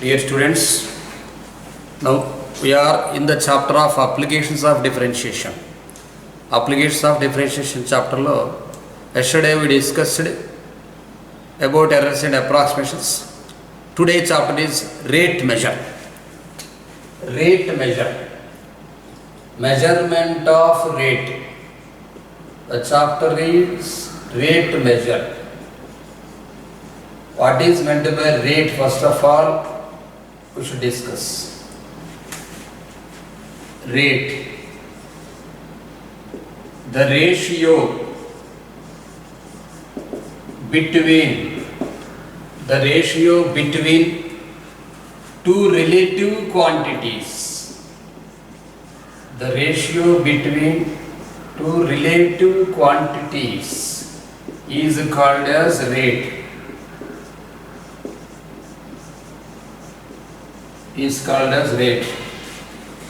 Dear students, now we are in the chapter of applications of differentiation. Applications of differentiation chapter lo yesterday we discussed about errors and approximations. Today chapter is rate measure. Rate measure. Measurement of rate. The chapter is rate measure. What is meant by rate? First of all, we should discuss. Rate. The ratio between two relative quantities. The ratio between two relative quantities is called as rate. Is called as rate.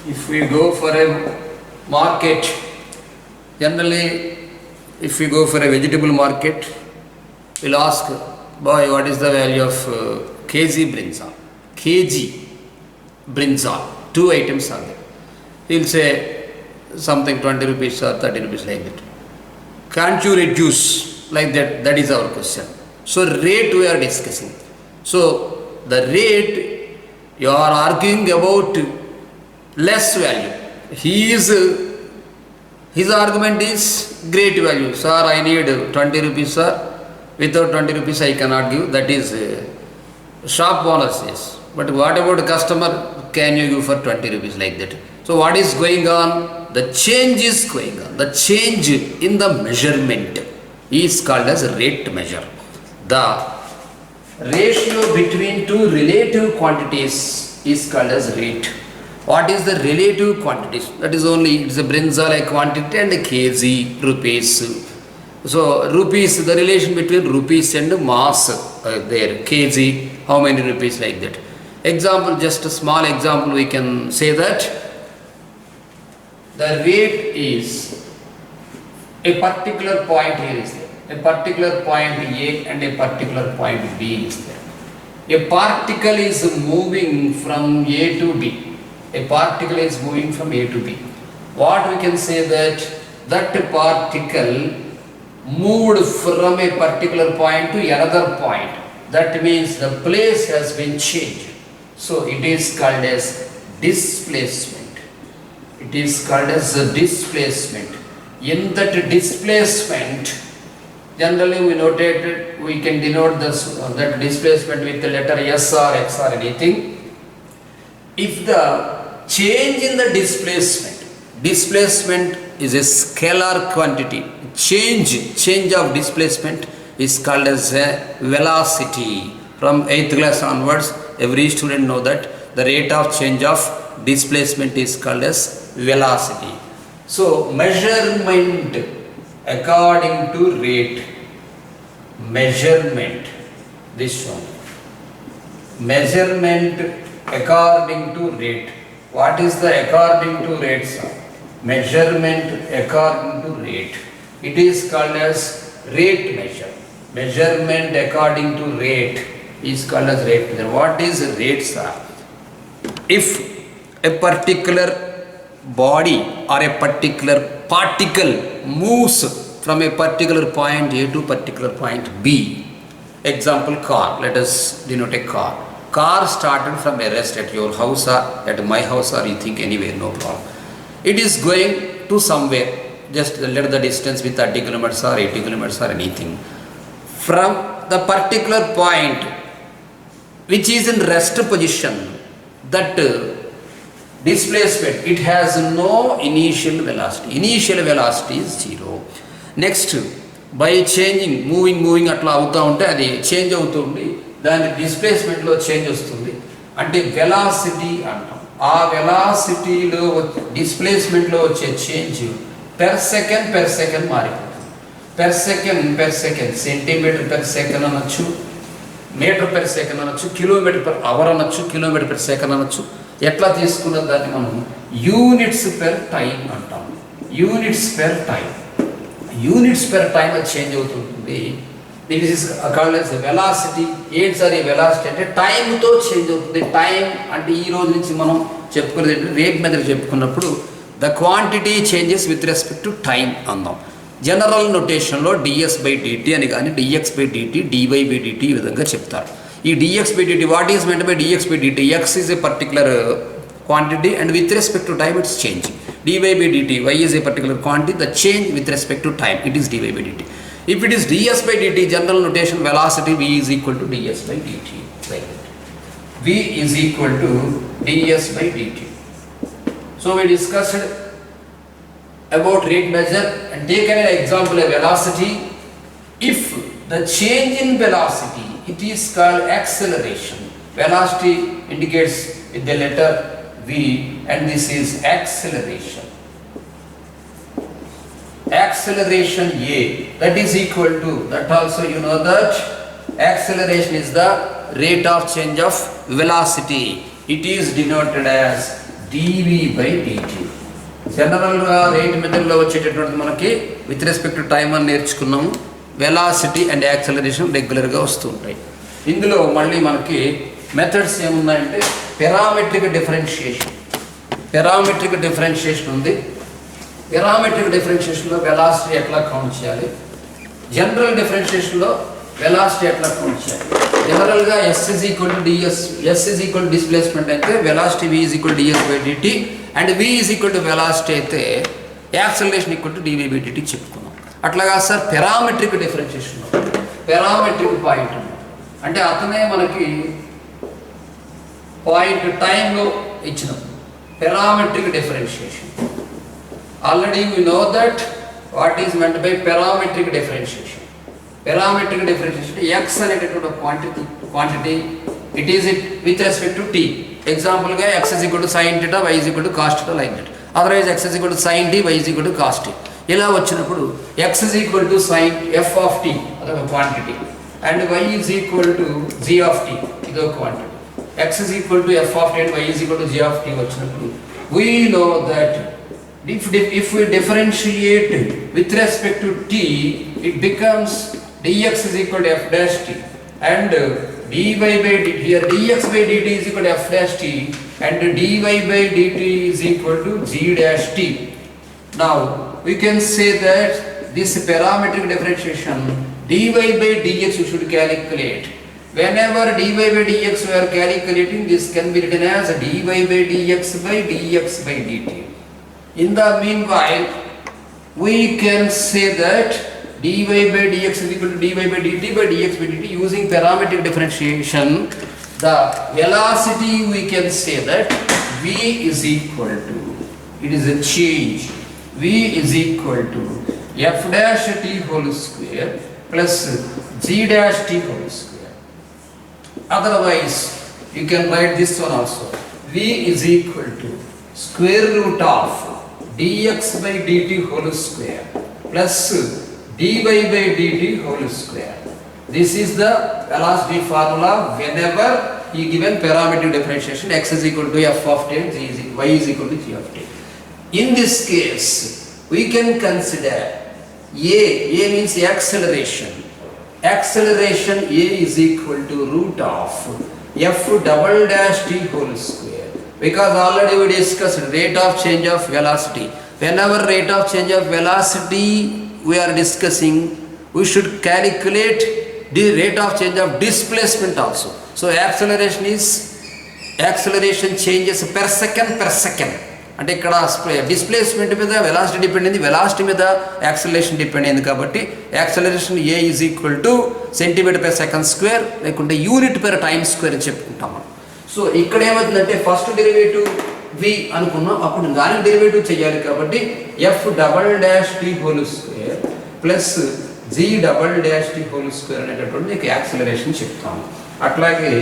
If we go for a market, generally if we go for a vegetable market, we'll ask, boy, what is the value of kg brinjal? Kg brinjal. Two items are there. He'll say something 20 rupees or 30 rupees like that. Can't you reduce like that? That is our question. So rate we are discussing. So the rate, you are arguing about less value. His argument is great value. Sir, I need 20 rupees, sir. Without 20 rupees I cannot give. That is shop bonus, yes. But what about the customer? Can you give for 20 rupees like that? So what is going on? The change is going on. The change in the measurement is called as rate measure. The ratio between two relative quantities is called as rate. What is the relative quantities? That is only, it's a brinjal a quantity and a kg, rupees. So rupees, the relation between rupees and mass there, kg, how many rupees like that. Example, just a small example, we can say that the rate is a particular point here is there. A particular point A and a particular point B is there. A particle is moving from A to B. A particle is moving from A to B. What we can say that particle moved from a particular point to another point. That means the place has been changed. So it is called as displacement. It is called as a displacement. In that displacement, generally we can denote that displacement with the letter S or X or anything. If the change in the displacement is a scalar quantity, change of displacement is called as a velocity. From 8th class onwards, every student know that the rate of change of displacement is called as velocity. So measurement according to rate. Measurement, this one. Measurement according to rate. What is the according to rate, sir? Measurement according to rate. It is called as rate measure. Measurement according to rate is called as rate measure. What is rate, sir? If a particular body or a particular particle moves from a particular point A to particular point B. Example, car. Let us denote a car. Car started from a rest at your house or at my house or you think anywhere, no problem. It is going to somewhere. Just let the distance with 30 kilometers or 80 kilometers or anything. From the particular point which is in rest position, that displacement, it has no initial velocity. Initial velocity is 0. Next, by changing, moving atla avuta unte adi change avutundi, dani displacement lo change vastundi, ante velocity antam. Aa velocity lo displacement lo vache change per second maripotundi. Per second, centimeter per second anachu, meter per second anachu, kilometer per hour anachu, kilometer per second anachu. ఎట్లా తీసుకున్న దాన్ని మనం units per time అంటాం. Units per time అది change అవుతుంటుంది. This is called as velocity. ఏంటి sir ఈ velocity అంటే టైంతో చేంజ్ అవుతుంది. టైం అంటే ఈ రోజు నుంచి మనం చెప్పుకునేది ఏంటంటే రేట్ మెథడ్ చెప్పుకున్నప్పుడు the quantity changes with respect to time అందాం. జనరల్ నొటేషన్లో డిఎస్ బై డిటి అని కానీ d x by d t d y by d t ఈ విధంగా చెప్తారు. ఈ d x by d t what is meant by d x by d t? X is a particular quantity and with respect to time it's changing. dy by dt, y is a particular quantity, the change with respect to time, it is dy by dt. If it is ds by dt, general notation velocity v is equal to ds by dt, like that. V is equal to ds by dt. So we discussed about rate measure and taken an example of velocity. If the change in velocity, it is called acceleration. Velocity indicates with the letter V and this is acceleration. Acceleration A, that is equal to, that also you know that acceleration is the rate of change of velocity. It is denoted as dV by dt. జనరల్గా rate మెథడ్లో వచ్చేటటువంటి మనకి with respect to time అని నేర్చుకున్నాము. Velocity and acceleration రెగ్యులర్గా వస్తూ ఉంటాయి. ఇందులో మళ్ళీ మనకి మెథడ్స్ ఏమున్నాయంటే పారామెట్రిక్ డిఫరెన్షియేషన్. పారామెట్రిక్ డిఫరెన్షియేషన్ ఉంది. పారామెట్రిక్ డిఫరెన్షియేషన్లో వెలాసిటీ ఎట్లా కౌంట్ చేయాలి, జనరల్ డిఫరెన్షియేషన్లో వెలాసిటీ ఎట్లా కౌంట్ చేయాలి. జనరల్గా s is equal to d s, s is equal to displacement అయితే velocity v is equal d s by d t and v is equal to velocity అయితే acceleration equal to d v by d t చెప్పుకున్నాం. అట్లాగా sir parametric డిఫరెన్షియేషన్లో parametric point అంటే అతనే మనకి point టైంలో ఇచ్చినప్పుడు parametric differentiation. Already we know that what is meant by parametric differentiation. Parametric differentiation x అనేటటువంటి quantity it is it with respect to t. ఎగ్జాంపుల్గా x is equal to sine theta, y is equal to cos theta, like that. Otherwise x is equal to sine t, y is equal to cos t. ఇలా వచ్చినప్పుడు x is equal to sine f of t అదొక quantity and y is equal to g of tea ఇదొక quantity. x is equal to f of t and y is equal to g of t వచ్చినప్పుడు we know that if we differentiate with respect to t it becomes dx is equal to f dash t and dy by dt, here dx by dt is equal to f dash t and dy by dt is equal to g dash t. Now we can say that this parametric differentiation dy by dx you should calculate. Whenever dy by dx we are calculating, this can be written as dy by dx by dx by dt. In the meanwhile, we can say that dy by dx is equal to dy by dt by dx by dt using parametric differentiation. The velocity we can say that v is equal to, it is a change, v is equal to f dash t whole square plus g dash t whole square. Otherwise, you can write this one also. V is equal to square root of dx by dt whole square plus dy by dt whole square. This is the velocity formula whenever you given parametric differentiation x is equal to f of t and y is equal to g of t. In this case, we can consider A means acceleration. Acceleration A is equal to root of f double dash t whole square, because already we discussed rate of change of velocity. Whenever rate of change of velocity we are discussing, we should calculate the rate of change of displacement also. So acceleration changes per second. అంటే ఇక్కడ displacement మీద velocity depend అయింది, velocity మీద acceleration depend అయింది. కాబట్టి acceleration a is equal to centimetre per second square లేకుంటే unit per time square అని చెప్పుకుంటాం మనం. సో ఇక్కడ ఏమవుతుందంటే ఫస్ట్ డెరివేటివ్ వి అనుకున్నాం, అప్పుడు దాని డెరివేటివ్ చేయాలి. కాబట్టి f double dash t whole square plus g double dash t whole square అనేటటువంటి యాక్సలరేషన్ చెప్తాము. అట్లాగే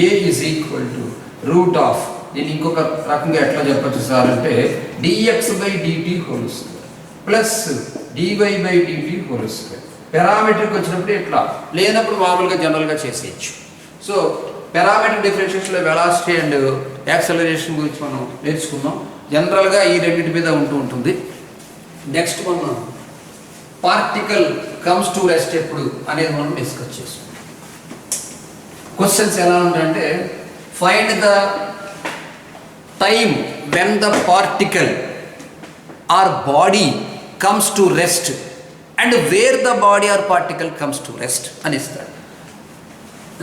a is equal to root of, దీన్ని ఇంకొక రకంగా ఎట్లా చెప్పచ్చు సార్ అంటే d x by d t whole square plus d y by d t whole square. Parametric వచ్చినప్పుడు ఇట్లా, లేనప్పుడు మామూలుగా జనరల్గా చేసేయచ్చు. సో పారామెట్రిక్ డిఫరెన్షియేషన్లో వెలాసిటీ అండ్ యాక్సలరేషన్ గురించి మనం నేర్చుకున్నాం. జనరల్గా ఈ రెండింటి మీద ఉంటుంది. నెక్స్ట్ మనం పార్టికల్ కమ్స్ టు రెస్ట్ ఎప్పుడు అనేది మనం డిస్కస్ చేస్తాం. క్వశ్చన్స్ ఎలా ఉంటాయంటే find the time when the particle or body comes to rest and where the body or particle comes to rest అని ఇస్తాడు.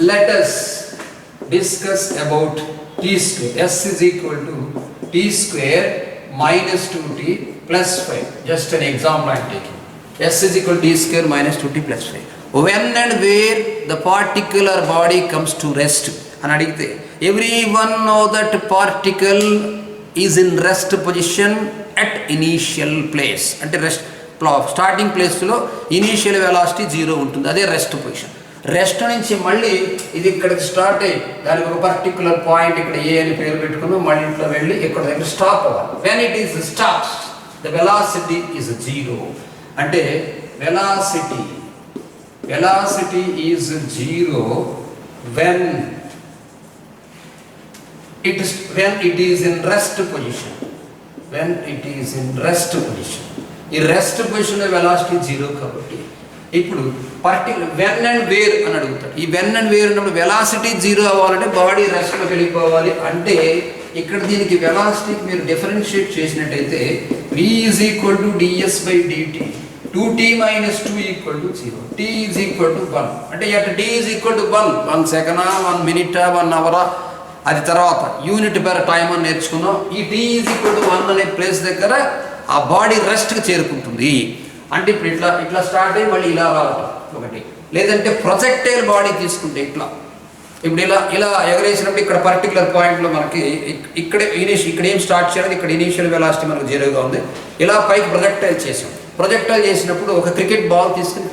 Let us discuss about t square. S is equal to t square minus 2t plus 5. Just an example I am taking. S is equal to t square minus 2t plus 5. When and where the particle or body comes to rest అని అడిగితే everyone know that particle is in rest position at initial place. అంటే rest starting ప్లేస్లో initial velocity 0 ఉంటుంది, అదే rest position. Rest నుంచి మళ్ళీ ఇది ఇక్కడికి స్టార్ట్ అయ్యి దానికి ఒక పర్టికులర్ పాయింట్ ఇక్కడ ఏ అని పేరు పెట్టుకుని మళ్ళీ ఇట్లా వెళ్ళి ఇక్కడ దగ్గర స్టాప్ అవ్వాలి. When it is stops the velocity is 0. అంటే velocity is 0 when it is in rest position. When it is in rest position, ఈ రెస్ట్ పొజిషన్లో వెలాసిటీ 0 కాబట్టి ఇప్పుడు పర్టికులర్ వెన్ అండ్ వేర్ అని అడుగుతాడు. ఈ వెన్ అండ్ వేర్ అన్నప్పుడు వెలాసిటీ 0 అవ్వాలంటే బాడీ రెస్ట్లోకి వెళ్ళిపోవాలి. అంటే ఇక్కడ దీనికి వెలాసిటీకి మీరు డిఫరెన్షియేట్ చేసినట్టయితే v is equal to ds by dt 2t minus 2 equal to 0, t is equal to 1. అంటే at t is equal to 1 సెకండా 1 మినిటా 1 అవరా అది తర్వాత యూనిట్ పర్ టైం అని నేర్చుకున్నాం. ఈ t ఈజ్ ఈక్వల్ టు 1 అనే ప్లేస్ దగ్గర ఆ బాడీ రెస్ట్కి చేరుకుంటుంది. అంటే ఇప్పుడు ఇట్లా స్టార్ట్ అయ్యి మళ్ళీ ఇలా రావటం ఒకటి. లేదంటే ప్రొజెక్టైల్ బాడీ తీసుకుంటే ఇప్పుడు ఇలా ఎగరేసినప్పుడు ఇక్కడ పర్టికులర్ పాయింట్లో మనకి ఇక్కడ ఏం స్టార్ట్ చేయాలి, ఇక్కడ ఇనీషియల్ వెలాసిటీ మనకు 0గా ఉంది. ఇలా పైకి ప్రొజెక్టైల్ చేసాం. ప్రొజెక్టైల్ చేసినప్పుడు ఒక క్రికెట్ బాల్ తీసుకుని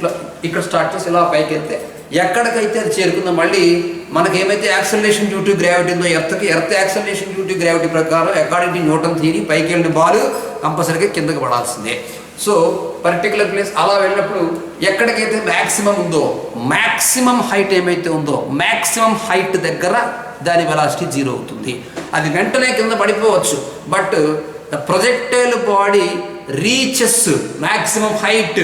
ఇక్కడ స్టార్ట్ చేసి ఇలా పైకి వెళ్తే ఎక్కడికైతే అది చేరుకుందో మళ్ళీ మనకి ఏమైతే యాక్సలరేషన్ డ్యూ టు గ్రావిటీ ఉందో earth acceleration due to gravity ప్రకారం అకార్డింగ్ టు న్యూటన్ థియరీ పైకి వెళ్ళిన బాల్ కంపల్సరీగా కిందకి పడాల్సిందే. సో పర్టికులర్ ప్లేస్ అలా వెళ్ళినప్పుడు ఎక్కడికైతే మ్యాక్సిమం ఉందో, మ్యాక్సిమం హైట్ ఏమైతే ఉందో మ్యాక్సిమం హైట్ దగ్గర దాని వెలాసిటీ 0 అవుతుంది. అది వెంటనే కింద పడిపోవచ్చు, but the projectile body reaches maximum height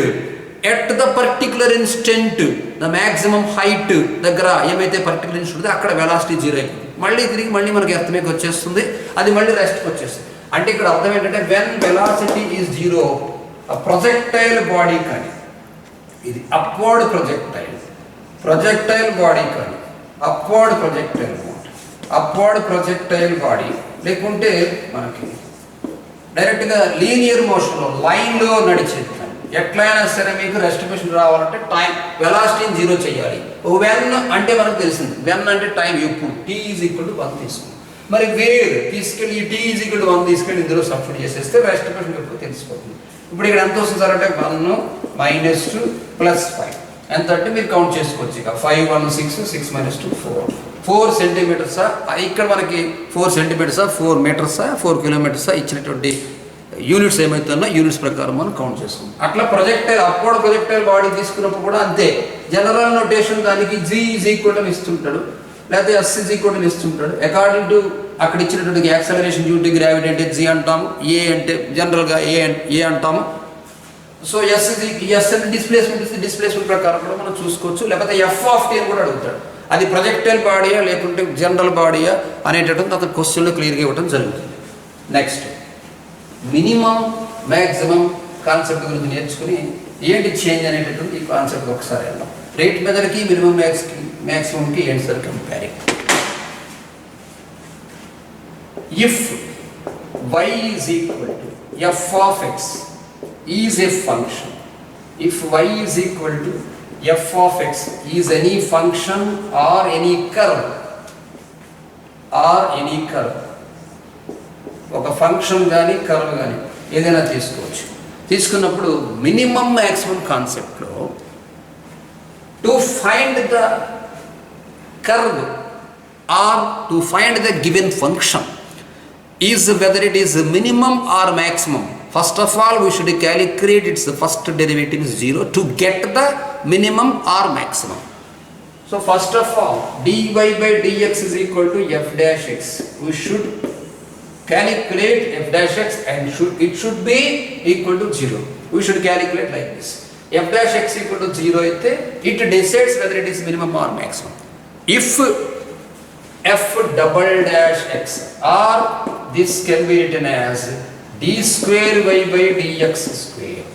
at the particular instant. The maximum height దగ్గర ఏమైతే పర్టికులర్ ఇన్స్టెంట్ ఉందో అక్కడ వెలాసిటీ 0 అయిపోతుంది. మళ్ళీ తిరిగి మళ్ళీ మనకి ఎర్త్ మీదకి వచ్చేస్తుంది, అది మళ్ళీ రెస్ట్కి వచ్చేస్తుంది. అంటే ఇక్కడ అర్థం ఏంటంటే when velocity is 0 projectile body కానీ ఇది అప్వర్డ్ ప్రొజెక్టైల్ బాడీ కానీ అప్వర్డ్ ప్రొజెక్టైల్ బాడీ లేకుంటే మనకి డైరెక్ట్గా లీనియర్ మోషన్లో లైన్లో నడిచేది ఎట్లయినా సరే మీకు రెస్ట్ పొజిషన్ రావాలంటే టైం వెలాసిటీని 0 చేయాలి. వెన్ అంటే మనకు తెలిసింది, వెన్ అంటే టైం ఎప్పుడు t ఈజ్ ఈక్వల్ టు 1 తీసుకుంది. మరి వేర్ తీసుకెళ్ళి t ఈజ్ ఈక్వల్ టు 1 తీసుకెళ్ళి ఇందులో సబ్స్టిట్యూట్ చేసేస్తే రెస్ట్ పొజిషన్ ఎప్పుడు తెలిసిపోతుంది. ఇప్పుడు ఇక్కడ ఎంత వస్తుంది సార్ అంటే 1 మైనస్ 2 ప్లస్ 5 ఎంత అంటే మీరు కౌంట్ చేసుకోవచ్చు. ఇక 5 1 6 6 మైనస్ 2 4 సెంటీమీటర్సా, ఇక్కడ మనకి 4 సెంటీమీటర్సా 4 మీటర్సా 4 కిలోమీటర్సా ఇచ్చినటువంటి యూనిట్స్ ఏమైతే ఉన్నా యూనిట్స్ ప్రకారం మనం కౌంట్ చేసుకుంటాం. అట్లా ప్రొజెక్టైల్ అప్వర్డ్ ప్రొజెక్టైల్ బాడీ తీసుకున్నప్పుడు కూడా అంతే. జనరల్ నోటేషన్ దానికి g ఈజ్ ఈక్వల్ టు ఇస్తుంటాడు, లేకపోతే s ఈజ్ ఈక్వల్ టు ఇస్తుంటాడు. అకార్డింగ్ టు అక్కడ ఇచ్చినటువంటి యాక్సలరేషన్ డ్యూ టు గ్రావిటీ అంటే g అంటాము, a అంటే జనరల్గా ఏ అంటాము. సో ఎస్ అంటే డిస్ప్లేస్మెంట్ ప్రకారం కూడా మనం చూసుకోవచ్చు. లేకపోతే f ఆఫ్ t అని కూడా అడుగుతాడు. అది ప్రొజెక్టైల్ బాడీయా లేకుంటే జనరల్ బాడీయా అనేటటువంటి అతను క్వశ్చన్లో క్లియర్గా ఇవ్వడం జరుగుతుంది. నెక్స్ట్ మినిమం మ్యాక్సిమం కాన్సెప్ట్ గురించి నేర్చుకుని ఏంటి చేంజ్ అనేటటువంటి ఈ కాన్సెప్ట్ ఒకసారి వెళ్దాం. రేట్ మెథడ్కి మినిమం మ్యాక్సిమంకి ఏంటి sir comparing. If y is equal to f of x is a function, if y is equal to f of x is any function or any curve ఒక function కానీ curve కానీ ఏదైనా తీసుకోవచ్చు. తీసుకున్నప్పుడు minimum maximum కాన్సెప్ట్లో to find the curve or to find the given function is whether it is minimum or maximum. First of all we should calculate its first derivative is 0 to get the minimum or maximum. So first of all dy by dx is equal to f dash x. We should calculate f dash x and it should be equal to 0. We should calculate like this. f dash x equal to 0 అయితే it decides whether it is minimum or maximum. If f double dash x, or this can be written as d square y by dx square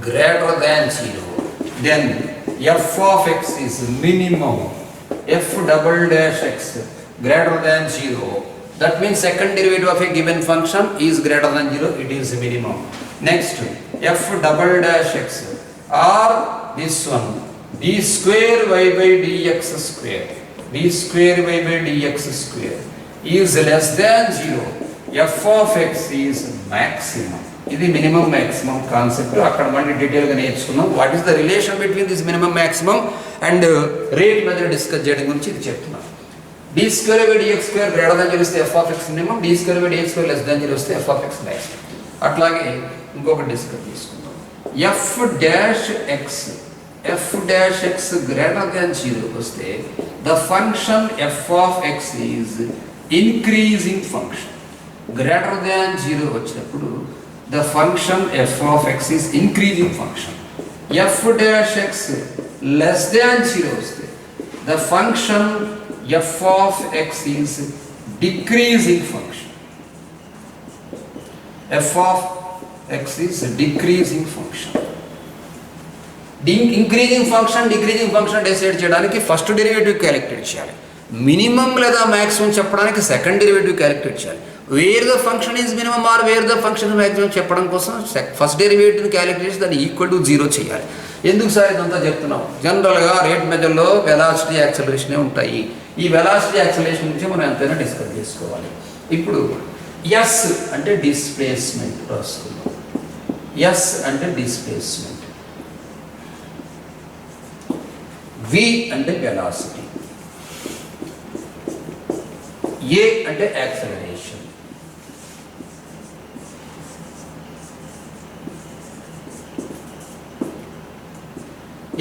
greater than 0, then f of x is minimum. F double dash x greater than 0, that means second derivative of a given function is greater than 0, it is minimum. Next, f double dash x, or this one d square y by dx square, d square y by dx square is less than 0, f of x is maximum. ఇది minimum maximum concept. అక్కడ మళ్ళీ డీటెయిల్గా నేర్చుకున్నాం. What is the relation between this minimum maximum and rate method discuss చేయడం గురించి ఇది చెప్తున్నాను. D square by dx square greater than 0 వస్తే f of x minimum, d square by dx square less than 0 వస్తే ఎఫ్ ఆఫ్ ఎక్స్ మ్యాక్సిమం. అట్లాగే ఇంకొకటి discuss చేసుకుందాం. F dash x greater than 0 వస్తే the function F of X is increasing function. Greater than 0 వచ్చినప్పుడు the function f of x is increasing function. F dash x less than 0 వస్తే the function f of x is decreasing function. F of x is decreasing function. Increasing function decreasing function decide చేయడానికి first derivative calculate చేయాలి. Minimum లేదా maximum చెప్పడానికి second derivative calculate చేయాలి. Where the function is minimum or where the function maximum చెప్పడం కోసం first derivative calculate చేసి దాన్ని equal to 0 చేయాలి. ఎందుకు సార్ ఇదంతా చెప్తున్నాం? జనరల్గా రేట్ మెథడ్లో వెలాసిటీ యాక్సలరేషనే ఉంటాయి. ఈ వెలాసిటీ యాక్సలరేషన్ గురించి మనం ఎంతైనా డిస్కస్ చేసుకోవాలి. ఇప్పుడు ఎస్ అంటే డిస్ప్లేస్మెంట్ రాసుకుందాం. ఎస్ అంటే డిస్ప్లేస్మెంట్, వి అంటే వెలాసిటీ, ఏ అంటే యాక్సలరేషన్.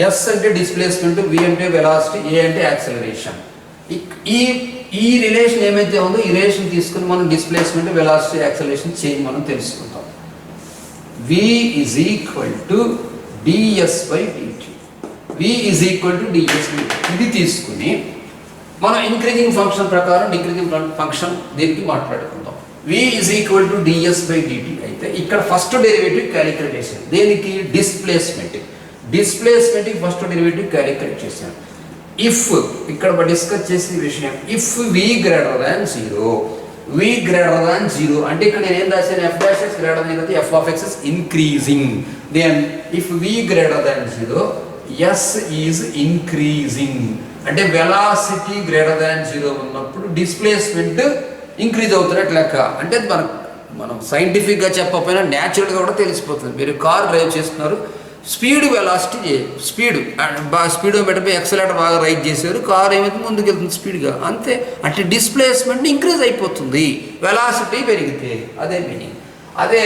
ఎస్ అంటే డిస్ప్లేస్మెంట్, వి అంటే వెలాసిటీ, ఏ అంటే యాక్సలరేషన్. ఈ రిలేషన్ ఏమైతే ఉందో ఈ రిలేషన్ తీసుకుని మనం డిస్ప్లేస్మెంట్, వెలాసిటీ, యాక్సలరేషన్ చేంజ్ మనం తెలుసుకుంటాం. V is equal to d s by d t. V is equal to d s by d t. ఇది తీసుకుని మనం ఇంక్రీజింగ్ ఫంక్షన్ ప్రకారం డిక్రీజింగ్ ఫంక్షన్ దీనికి మాట్లాడుకుందాం. V is equal to d s by d t అయితే ఇక్కడ ఫస్ట్ డెరివేటివ్ క్యాలిక్యులేట్ చేసాం. దేనికి? డిస్ప్లేస్మెంట్కి ఫస్ట్ డెరివేటివ్ క్యాలిక్యులేట్ చేసాం. ఇఫ్ ఇక్కడ డిస్కస్ చేసే విషయం, ఇఫ్ వి గ్రేటర్ దాన్ 0 అంటే ఇక్కడ నేను ఏం రాశాను? F dash x greater than 0 f of x is increasing. Then if v greater than 0 s is increasing. అంటే వెలాసిటీ గ్రేటర్ దాన్ 0 ఉన్నప్పుడు డిస్ప్లేస్మెంట్ ఇంక్రీజ్ అవుతున్నట్టు లెక్క. అంటే మనం సైంటిఫిక్గా చెప్పకపోయినా న్యాచురల్గా కూడా తెలిసిపోతుంది. మీరు కార్ డ్రైవ్ చేస్తున్నారు, స్పీడ్ వెలాసిటీ స్పీడోమీటర్ పై ఎక్సలేటర్ బాగా రైడ్ చేశారు, కార్ ఏమైతే ముందుకు వెళ్తుంది స్పీడ్గా, అంతే. అంటే డిస్ప్లేస్మెంట్ ఇంక్రీజ్ అయిపోతుంది వెలాసిటీ పెరిగితే. అదే మీనింగ్. అదే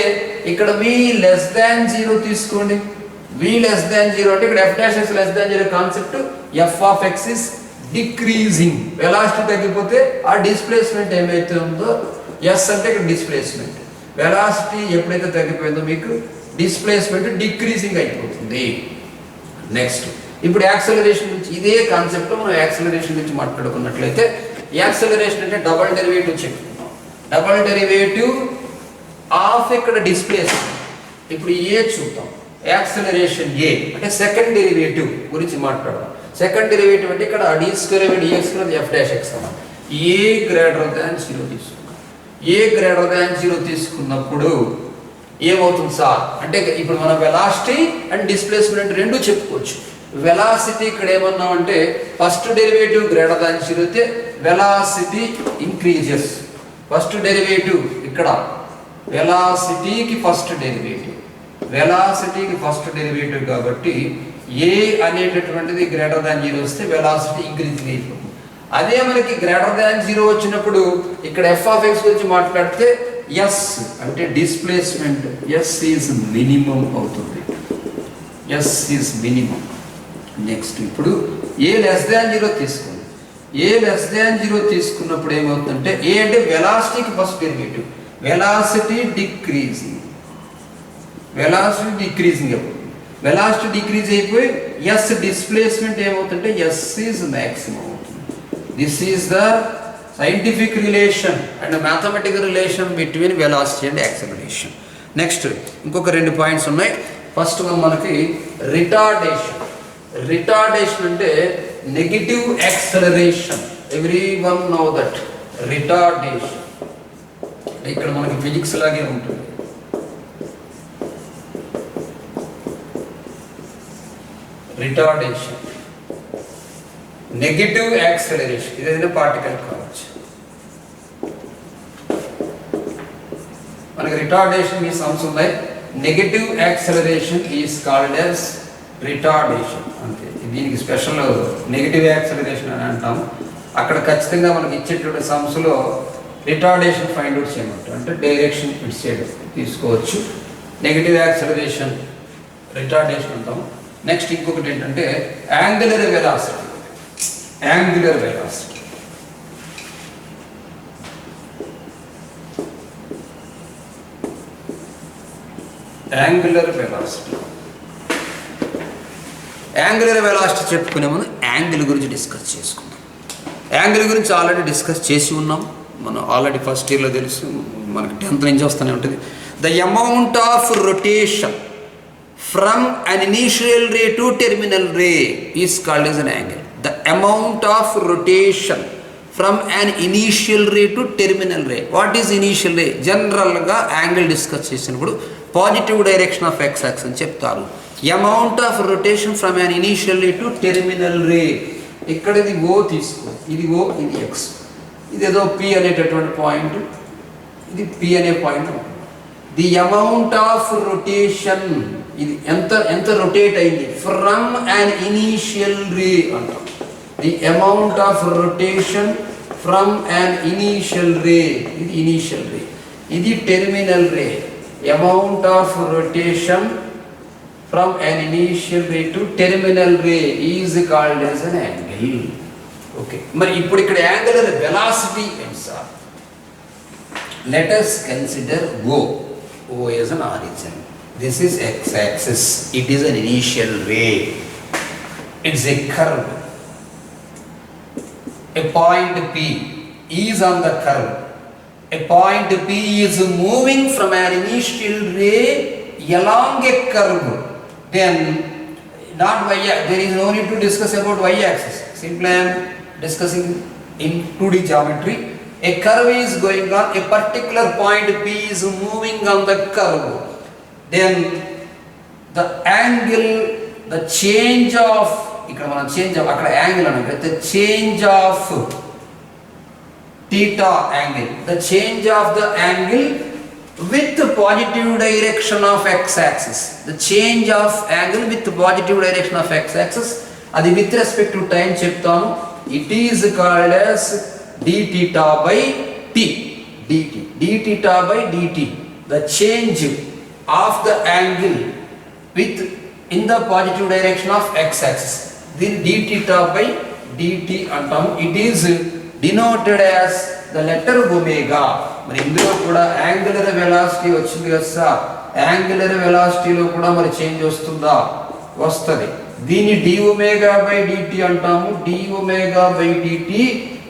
ఇక్కడ వి లెస్ దాన్ 0 తీసుకోండి. వి లెస్ దాన్ 0 అంటే ఇక్కడ F dash X less than 0 concept F of x is decreasing. Velocity తగ్గిపోతే ఆ డిస్ప్లేస్మెంట్ ఏమైతే ఉందో ఎస్ అంటే ఇక్కడ డిస్ప్లేస్మెంట్, వెలాసిటీ ఎప్పుడైతే తగ్గిపోయిందో మీకు డిస్ప్లేస్మెంట్ డిక్రీజింగ్ అయిపోతుంది. నెక్స్ట్ ఇప్పుడు యాక్సలరేషన్ గురించి ఇదే కాన్సెప్ట్ మనం యాక్సలరేషన్ గురించి మాట్లాడుకున్నట్లయితే, యాక్సలరేషన్ అంటే డబుల్ డెరివేటివ్ చెప్పుకున్నాం. డబుల్ డెరివేటివ్ ఆఫ్ ఇక్కడ డిస్ప్లేస్మెంట్. ఇప్పుడు ఏ చూద్దాం. యాక్సలరేషన్ ఏ అంటే సెకండ్ డెరివేటివ్ గురించి మాట్లాడదాం. సెకండ్ డెరివేటివ్ అంటే ఇక్కడ d square by dx square f dash x అన్నమాట. ఏ గ్రేటర్ దాన్ 0 తీసుకున్నాం. ఏ గ్రేటర్ దాన్ 0 తీసుకున్నప్పుడు ఏమవుతుంది సార్ అంటే ఇప్పుడు మనం వెలాసిటీ అండ్ డిస్ప్లేస్మెంట్ రెండు చెప్పుకోవచ్చు. వెలాసిటీ ఇక్కడ ఏమన్నామంటే ఫస్ట్ డెరివేటివ్ గ్రేటర్ దాన్ 0 అయితే వెలాసిటీ ఇంక్రీజెస్. ఫస్ట్ డెరివేటివ్ ఇక్కడ వెలాసిటీకి ఫస్ట్ డెరివేటివ్ కాబట్టి ఏ అనేటటువంటిది గ్రేటర్ దాన్ 0 వస్తే వెలాసిటీ ఇంక్రీజింగ్ అయిపోతుంది. అదే మనకి గ్రేటర్ దాన్ 0 వచ్చినప్పుడు ఇక్కడ ఎఫ్ ఆఫ్ ఎక్స్ గురించి మాట్లాడితే ఎస్ అంటే డిస్ప్లేస్మెంట్ ఎస్ ఈజ్ మినిమం అవుతుంది. S is minimum. నెక్స్ట్ ఇప్పుడు ఏ లెస్ దాన్ 0 తీసుకోండి. ఏ లెస్ దాన్ 0 తీసుకున్నప్పుడు ఏమవుతుందంటే ఏ అంటే వెలాసిటీకి ఫస్ట్ డెరివేటివ్, వెలాసిటీ డిక్రీజింగ్ అవుతుంది. వెలాసిటీ డిక్రీజ్ అయిపోయి ఎస్ డిస్ప్లేస్మెంట్ ఏమవుతుంటే ఎస్ ఈజ్ మ్యాక్సిమం అవుతుంది. This is the scientific relation and mathematical relation between velocity and acceleration. Next ఇంకొక 2 పాయింట్స్ ఉన్నాయి. ఫస్ట్ వన్ మనకి రిటార్డేషన్. రిటార్డేషన్ అంటే negative acceleration. Every one know that retardation. ఇక్కడ మనకి physics లాగే ఉంటుంది. రిటార్డేషన్ నెగిటివ్ యాక్సలరేషన్, ఇదేదైనా పార్టికల్ కావచ్చు. మనకి రిటార్డేషన్ ఈ సమ్స్ ఉన్నాయి. Negative acceleration is called as retardation. అంతే, దీనికి స్పెషల్ నెగిటివ్ యాక్సలరేషన్ అని అంటాము. అక్కడ ఖచ్చితంగా మనకి ఇచ్చేటువంటి సమ్స్లో రిటార్డేషన్ ఫైండ్ అవుట్ చేయమంటారు. అంటే డైరెక్షన్ ఇటు సైడ్ తీసుకోవచ్చు. నెగిటివ్ యాక్సలరేషన్ రిటార్డేషన్ అంటాము. నెక్స్ట్ ఇంకొకటి ఏంటంటే angular velocity. Angular velocity angular velocity angular velocity చెప్పుకునే ముందు యాంగిల్ గురించి డిస్కస్ చేసుకుందాం. యాంగిల్ గురించి ఆల్రెడీ డిస్కస్ చేసి ఉన్నాం మనం. ఆల్రెడీ ఫస్ట్ ఇయర్లో తెలుసు, మనకి 10th నుంచి వస్తూనే ఉంటుంది. The amount of rotation from an initial ray to terminal ray is called as an angle. The amount of rotation from an initial ray to terminal ray. What is initial ray? General ga angle discuss చేసినప్పుడు positive direction of x axis అని చెప్తారు. Amount of rotation from an initial ray to terminal ray. ఇక్కడ ఇది O తీసుకో, ఇది O, ఇది x. ఇదేదో P అనేటటువంటి పాయింట్, ఇది P అనే point. The amount of rotation, ఇది ఎంత రొటేట్ అయింది ఫ్రమ్ అన్ ఇనీషియల్ రే అంటాం. The amount of rotation from an initial ray, ఇది ఇనీషియల్ రే. ఇది terminal ray. Amount of rotation from an initial ray to terminal ray is called as an angle. Okay, మరి ఇప్పుడు ఇక్కడ angular velocity ఎంత sir? Let us consider O is an origin. This is x-axis. It is an initial ray. It's a curve. A point P is on the curve. A point P is moving from an initial ray along a curve. Then, not y. There is no need to discuss about y-axis. Simply I am discussing in 2D geometry. A curve is going on. A particular point P is moving on the curve. Then the angle, the change of, ఇక్కడ మనం change of, అక్కడ angle అంటే the change of theta angle, the change of the angle with the positive direction of x-axis, the change of angle with the positive direction of x-axis, అది with respect to time చెప్తాము. It is called as d theta by t, dt, d theta by dt, the change of the angle with in the positive direction of x-axis, then d theta by dt అంటాము. It is denoted as the letter omega. మరి ఇందులో కూడా angular velocity వచ్చింది కదా sir, angular వెలాసిటీలో కూడా మరి change వస్తుందా? వస్తుంది. దీన్ని d omega by dt అంటాము. d omega by dt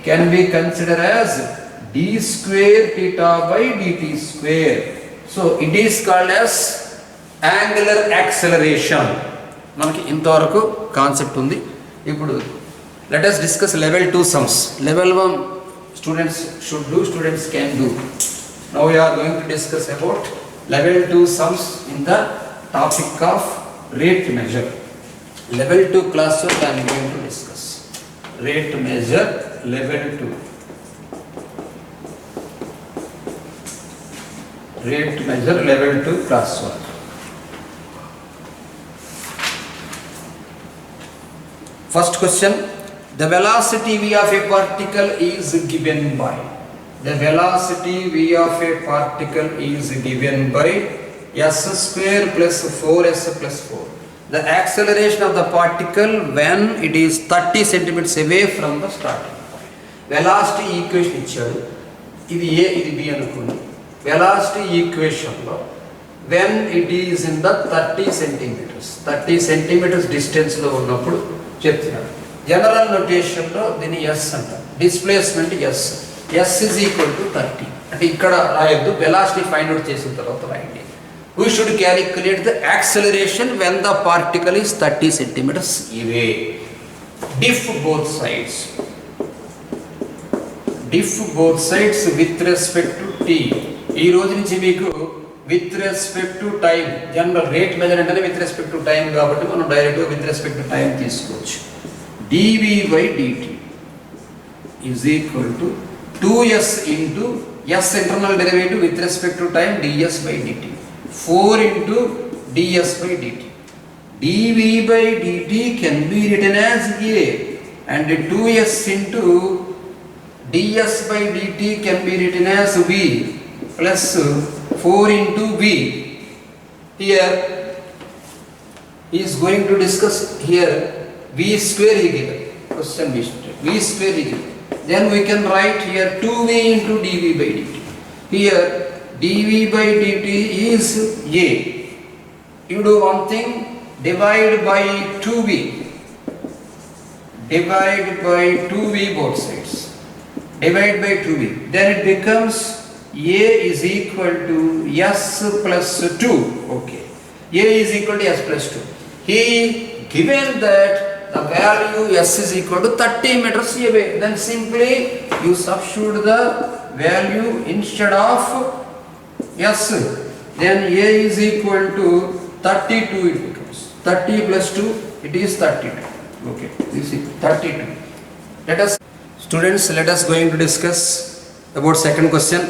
can be considered as d square theta by dt square. So it is called as angular acceleration. మనకి ఇంతవరకు కాన్సెప్ట్ ఉంది. ఇప్పుడు let us discuss level 2 sums. Level 1 students should do, students can do. Now we are going to discuss about level 2 sums in the topic of rate measure. Level 2 class I am going to discuss rate measure level 2. Rate measure level 2 class 1. First question, the velocity v of a particle is given by. The velocity v of a particle is given by s square plus 4s plus 4. The acceleration of the particle when it is 30 centimeters away from the starting point. Velocity equation ఇచ్చాడు. ఇది a, ఇది b అనుకోండి. Velocity equation లో when it is in the 30 centimeters. 30 centimeters distance లో ఉన్నప్పుడు చెప్తున్నాడు. General notation లో దీన్ని ఎస్ అంటారు. Displacement s. S is equal to 30. అంటే ఇక్కడ రాయొద్దు, వెలాసిటీ ఫైండ్ అవుట్ చేసిన తర్వాత రాయండి. We should calculate the acceleration when the particle is 30 centimeters away. Diff both sides. Diff both sides with respect to t. ఈ రోజు నుంచి మీకు with respect to time, general rate measure అంటే with respect to time కాబట్టి మనం డైరెక్ట్గా with respect to time తీసుకోవచ్చు. dv by dt is equal to 2s into s internal derivative with respect to time ds by dt. 4 into ds by dt. dv by dt can be written as a, and 2s into ds by dt can be written as v plus 4 into v. Here he is going to discuss here v square he given. Question v square he given. Then we can write here 2v into dv by dt. Here dv by dt is a. You do one thing, divide by 2v. Divide by 2v both sides. Divide by 2v. Then it becomes a is equal to s plus 2. Okay. A is equal to s plus 2. He given that the value s is equal to 30 meters away. Then simply you substitute the value instead of s. Then a is equal to 32 it becomes. 30 plus 2 it is 32. Okay. This is 32. Let us students, let us going to discuss about second question.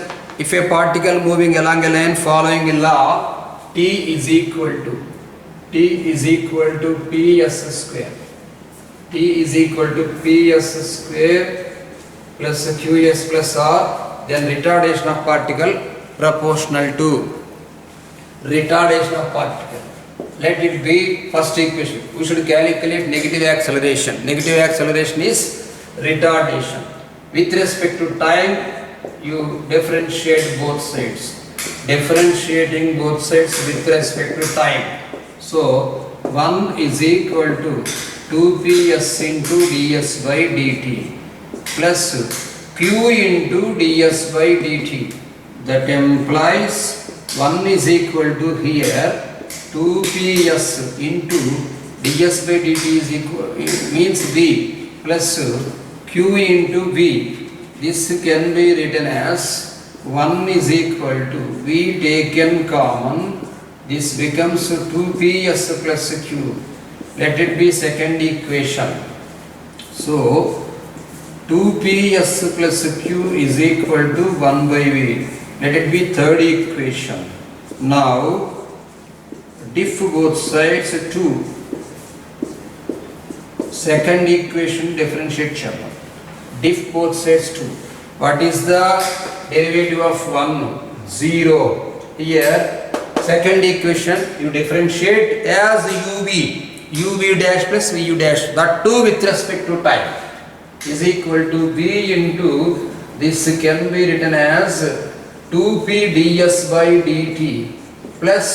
If a particle moving along a line following a law, t is equal to ps square. T is equal to ps square plus qs plus r. Then retardation of particle proportional to retardation of particle. Let it be first equation. We should calculate negative acceleration. Negative acceleration is retardation. With respect to time, you differentiate both sides. Differentiating both sides with respect to time. So 1 is equal to 2ps into ds by dt plus q into ds by dt. That implies 1 is equal to here 2ps into ds by dt is equal, it means v plus q into v. This can be written as 1 is equal to v taken common. This becomes 2ps plus q. Let it be second equation. So 2ps plus q is equal to 1 by v. Let it be third equation. Now diff both sides 2. Second equation differentiate chapter. Diff both sides 2. What is the derivative of 1? 0. Here second equation you differentiate as uv dash plus vu dash, that 2 with respect to time is equal to v into, this can be written as 2p ds by dt plus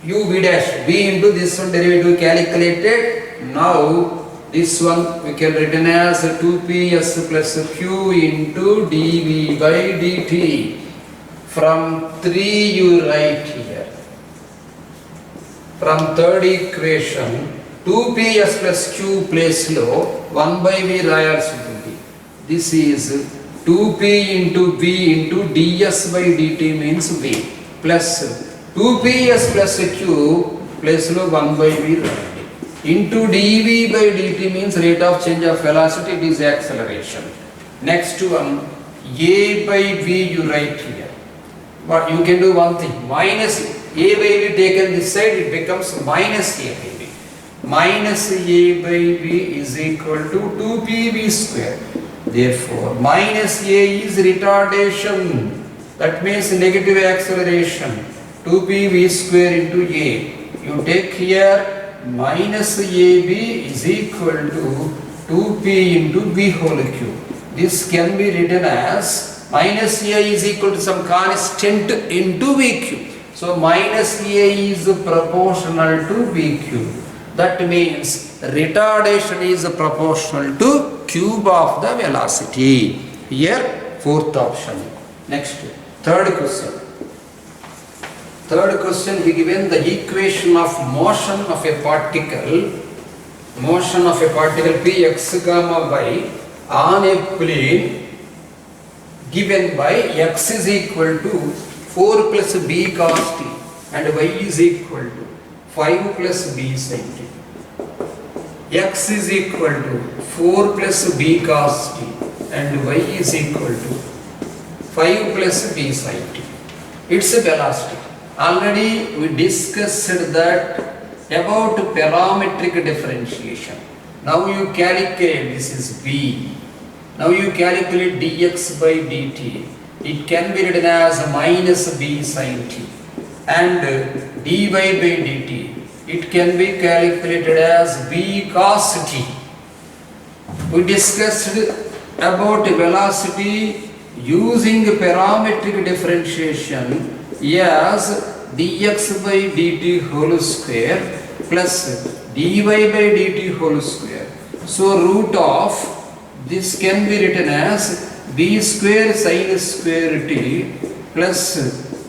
uv dash, v into this one derivative calculated. Now this one we can written as 2ps plus q into dv by dt. From 3 you write here. From third equation 2ps plus q place lo 1 by v రాయాల్సి ఉంటుంది. This is 2p into v into ds by dt means v plus 2ps plus q place lo 1 by v రాయండి. Into dv by dt means rate of change of velocity, it is acceleration. Next one a by v you write here. But you can do one thing, minus a by v taken this side, it becomes minus a by v. Minus a by v is equal to 2pv square. Therefore minus a is retardation, that means negative acceleration. 2pv square into a, you take here minus ab is equal to 2p into v whole cube. This can be written as minus a is equal to some constant into v cube. So minus A is proportional to B cube. That means retardation is proportional to cube of the velocity. Here, fourth option. Next, third question. Third question, he given the equation of motion of a particle px gamma y on a plane given by x is equal to 4 plus b cos t and y is equal to 5 plus b sin t. X is equal to 4 plus b cos t and y is equal to 5 plus b sin t. It's a velocity. Already we discussed that about parametric differentiation. Now you calculate, this is b. Now you calculate dx by dt. It can be written as minus b sin t. And dy by dt, it can be calculated as b cos t. We discussed about velocity using parametric differentiation as dx by dt whole square plus dy by dt whole square. So root of this can be written as b square sin square t plus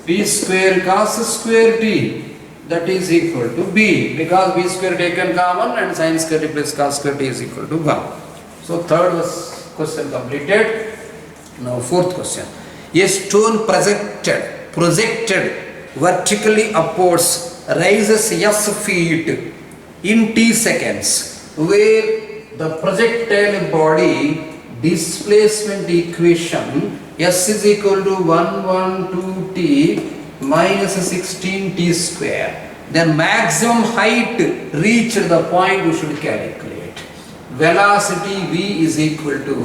b square cos square t, that is equal to b, because b square taken common and sin square t plus cos square t is equal to 1. So third was question completed. Now fourth question. A stone projected vertically upwards rises s feet in t seconds, where the projectile body displacement equation s is equal to 112t minus 16t square. Then maximum height reached the point we should calculate. Velocity v is equal to,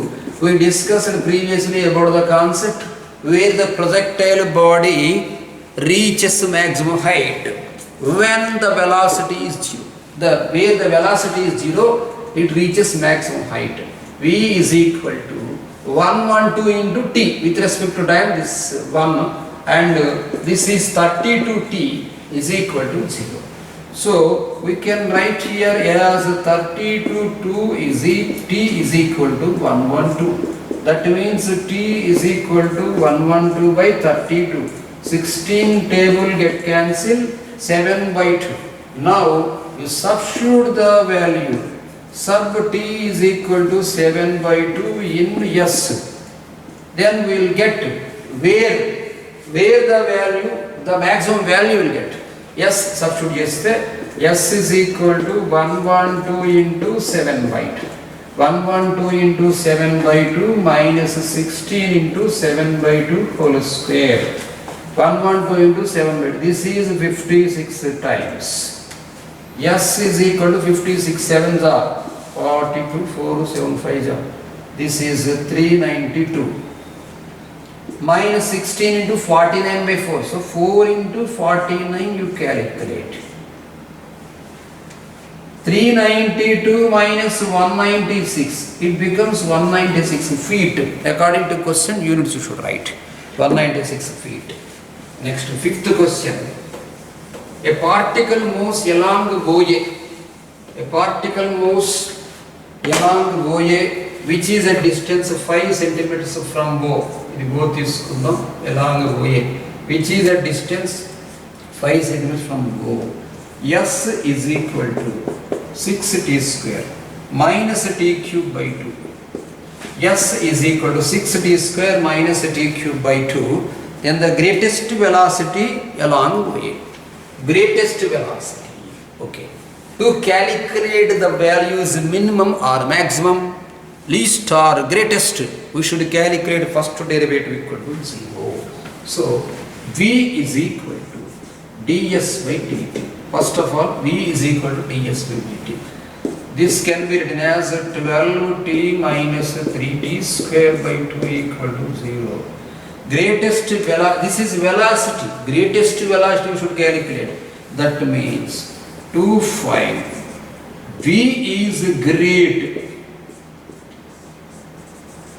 we discussed previously about the concept where the projectile body reaches maximum height when the velocity is 0. Where the velocity is 0, it reaches maximum height. V is equal to 112 into t with respect to time, this 1, and this is 32t is equal to 0. So we can write here as 32 is t is equal to 112. That means t is equal to 112 by 32. 16 table get cancelled, 7 by 2. Now you substitute the value. Sub t is equal to 7 by 2 in s. Then we will get where the value, the maximum value will get. S substitute yes there. S is equal to 112 into 7 by 2. 112 into 7 by 2 minus 16 into 7 by 2 whole square. 112 into 7 by 2. This is 56 times. S is equal to 56 sevens are 42, 4 7 5 are. This is 392. Minus 16 into 49 by 4. So 4 into 49 you calculate. 392 minus 196. It becomes 196 feet. According to question, units you should write. 196 feet. Next, fifth question. A particle moves along OA. A particle moves along OA, which is a distance of 5 centimeters from O. Both is along OA, which is a distance 5 centimeters from O. S is equal to 6t square minus t cube by 2. S is equal to 6t square minus t cube by 2. Then the greatest velocity along OA. Greatest velocity. Okay. To calculate the values minimum or maximum, least or greatest, we should calculate first derivative equal to 0. So V is equal to ds by dt. First of all, V is equal to ds by dt. This can be written as 12t minus 3t square by 2 equal to 0. Greatest velocity, this is velocity. Greatest velocity we should calculate. That means 2 5. V is great.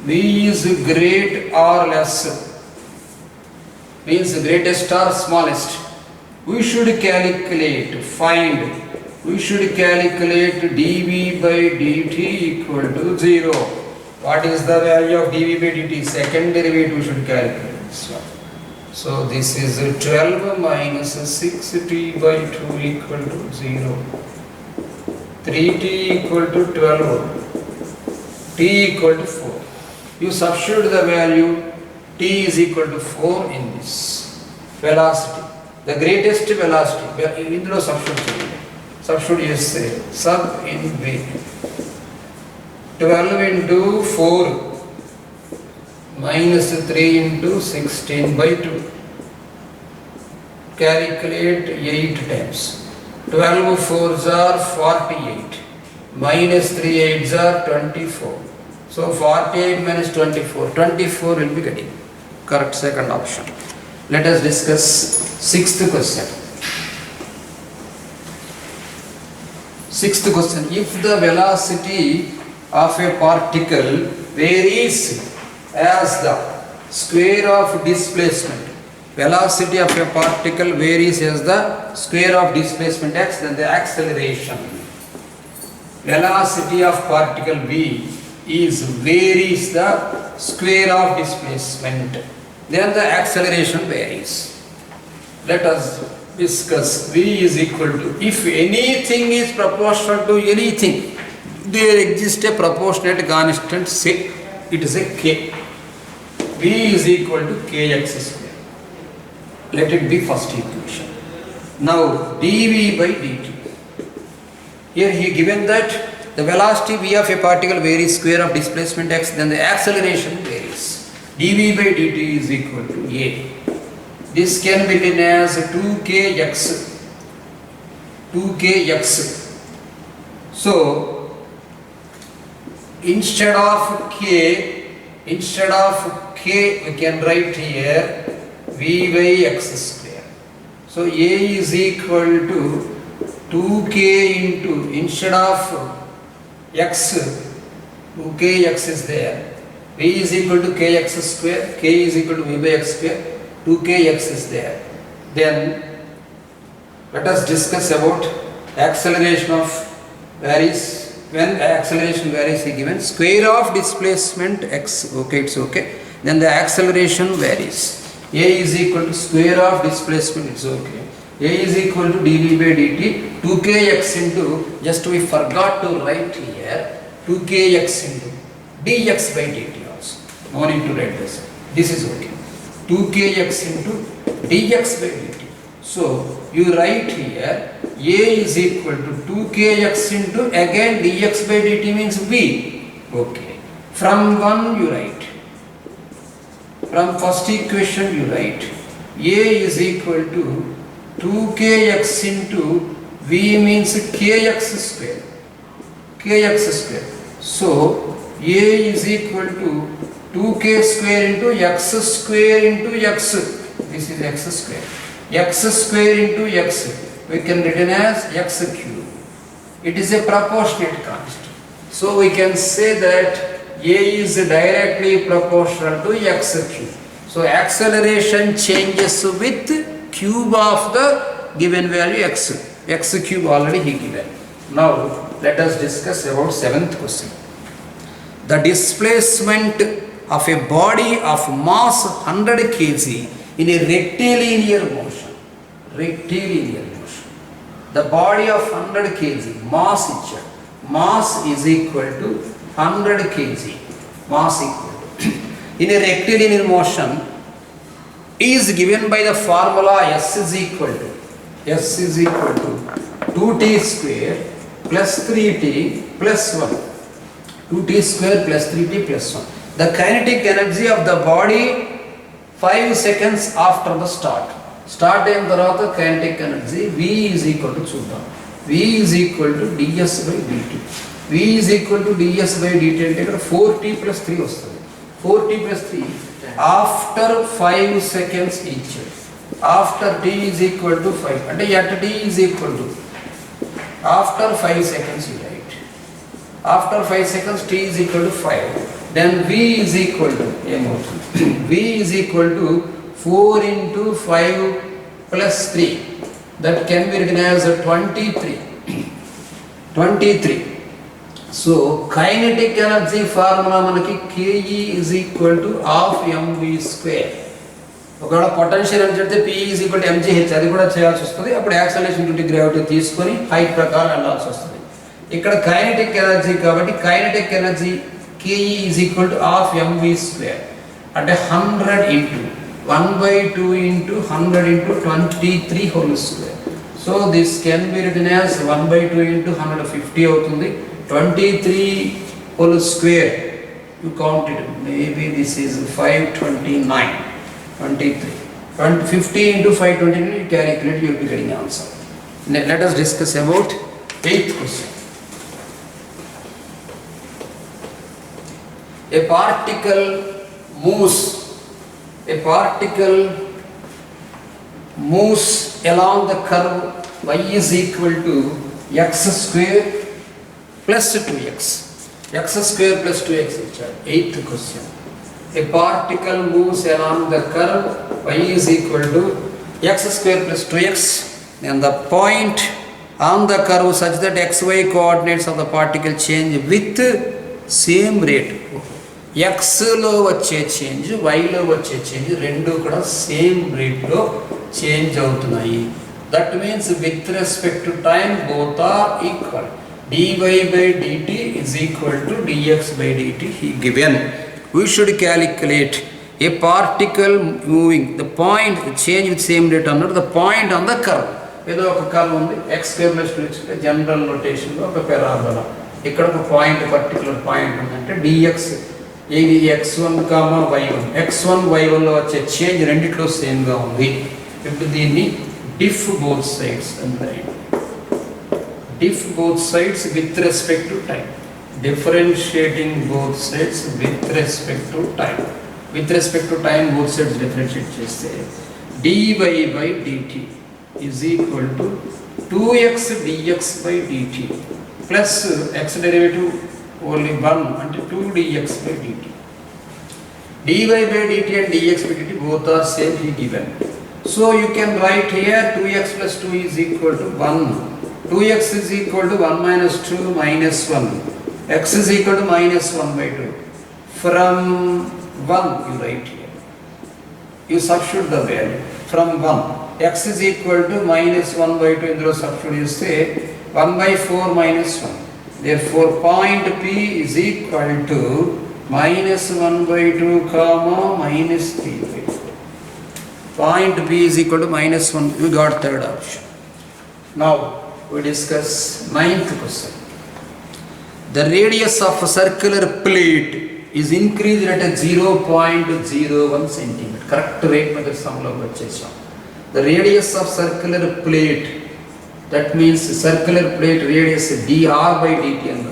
V is great or less. Means greatest or smallest. we should calculate dV by dt equal to 0. What is the value of dV by dt? Second derivative we should calculate this one. So this is 12 minus 6t by 2 equal to 0. 3t equal to 12. T equal to 4. You substitute the value t is equal to 4 in this velocity. The greatest velocity. Indro substitute. Substitute you say sub in V. 12 into 4 minus 3 into 16 by 2. Calculate 8 times. 12 4s are 48. Minus 3 8s are 24. So 48 minus 24. 24 will be getting. Correct second option. Let us discuss sixth question. Sixth question. If the velocity of a particle varies as the square of displacement, velocity of a particle varies as the square of displacement x, then the acceleration. Velocity of particle v is varies the square of displacement, then the acceleration varies. Let us discuss v is equal to, if anything is proportional to anything, there exists a proportionate constant, say it is a k. V is equal to kx square. Let it be first equation. Now dV by dt. Here he given that the velocity v of a particle varies square of displacement x, then the acceleration varies. dV by dt is equal to a. This can be written as 2kx. 2kx. So instead of k we can write here v by x square. So a is equal to 2k into, instead of x, 2kx is there, v is equal to kx square, k is equal to v by x square, 2kx is there. Then let us discuss about acceleration of varies. When the acceleration varies is given, square of displacement x, okay, it's okay. Then the acceleration varies. A is equal to square of displacement, it's okay. A is equal to dV by dt, 2kx into, just we forgot to write here, 2kx into dx by dt also. No need to write this. This is okay. 2kx into dx by dt. So you write here a is equal to 2kx into, again dx by dt means v. Okay. From 1 you write. From first equation you write a is equal to 2kx into v means kx square. Kx square. So a is equal to 2k square into x square into x. This is x square. X square into x. We can written as x cube. It is a proportionate constant. So we can say that a is directly proportional to x cube. So acceleration changes with cube of the given value x. X cube already he given. Now let us discuss about seventh question. The displacement of a body of mass 100 kg in a rectilinear motion. Rectilinear motion. The body of 100 kg, mass each. Mass is equal to 100 kg. Mass equal to. In a rectilinear motion is given by the formula S is equal to 2t square plus 3t plus 1. 2t square plus 3t plus 1. The kinetic energy of the body 5 seconds after the start. Start అయిన తర్వాత kinetic energy V is equal to చూద్దాం. V is equal to ds by dt. V is equal to ds by dt అంటే ఇక్కడ 4t plus 3 వస్తుంది. 4t plus 3 after 5 seconds each. After t is equal to 5 అంటే at t is equal to, after 5 seconds you write. After 5 seconds t is equal to 5. Then V is equal to V is equal to 4 into 5 plus 3. that can be written as 23. 23. So kinetic energy formula మనకి ke is equal to half mv square. ఒకవేళ potential అని చెప్తే p is equal to mgh అది కూడా చేయాల్సి వస్తుంది. అప్పుడు acceleration due to gravity తీసుకొని హైట్ ప్రకారం వెళ్ళాల్సి వస్తుంది. ఇక్కడ కైనెటిక్ ఎనర్జీ కాబట్టి kinetic energy ke is equal to half mv square అంటే 100 into 1/2 into 100 into 23 whole square. So this can be written as 1/2 into 150 అవుతుంది. 23 whole square, you count it, maybe this is 529, 23, 50 into 529, you calculate, you will be getting answer. Let us discuss about 8th question. A particle moves along the curve y is equal to x square plus 2x. X square plus 2x is 8th question. A particle moves along the curve y is equal to x square plus 2x and the point on the curve such that xy coordinates of the particle change with same rate. x లో వచ్చే change y లో వచ్చే change రెండు కూడా same rate లో change అవుతున్నాయి. That means with respect to time both are equal. dy by dt is equal to dx by dt he given. We should calculate a particle moving the point change with same rate అన్నట్టు the point on the curve. ఏదో ఒక curve ఉంది x square plus 2x general notation లో ఒక parabola. ఇక్కడ ఒక point particular point ఉందంటే dx ఇది x1, y1. x1 y1 లో వచ్చే చేంజ్ రెండిట్లో సేమ్ గా ఉంది. ఇప్పుడు దీన్ని డిఫ్ బోత్ సైడ్స్ అంటే diff both sides with respect to time. Differentiating both sides with respect to time. With respect to time both sides differentiate cheste dy by dt is equal to 2x dx by dt plus x derivative only 1 and 2 dx by dt. dy by dt and dx by dt both are same he given. So you can write here 2x plus 2 is equal to 1. 2x is equal to 1 minus 2 minus 1. X is equal to minus 1 by 2. From 1 you write here. You substitute the value. From 1. X is equal to minus 1 by 2 in the substitute you say 1 by 4 minus 1. Therefore point P is equal to minus 1 by 2 comma minus 3 by 4. Point P is equal to minus 1. You got third option. Now we discuss 9th question. The radius of a circular plate is increased at a 0.01 centimeter. Correct rate method sum lo vachesam. The radius of circular plate, that means circular plate radius dr by dt and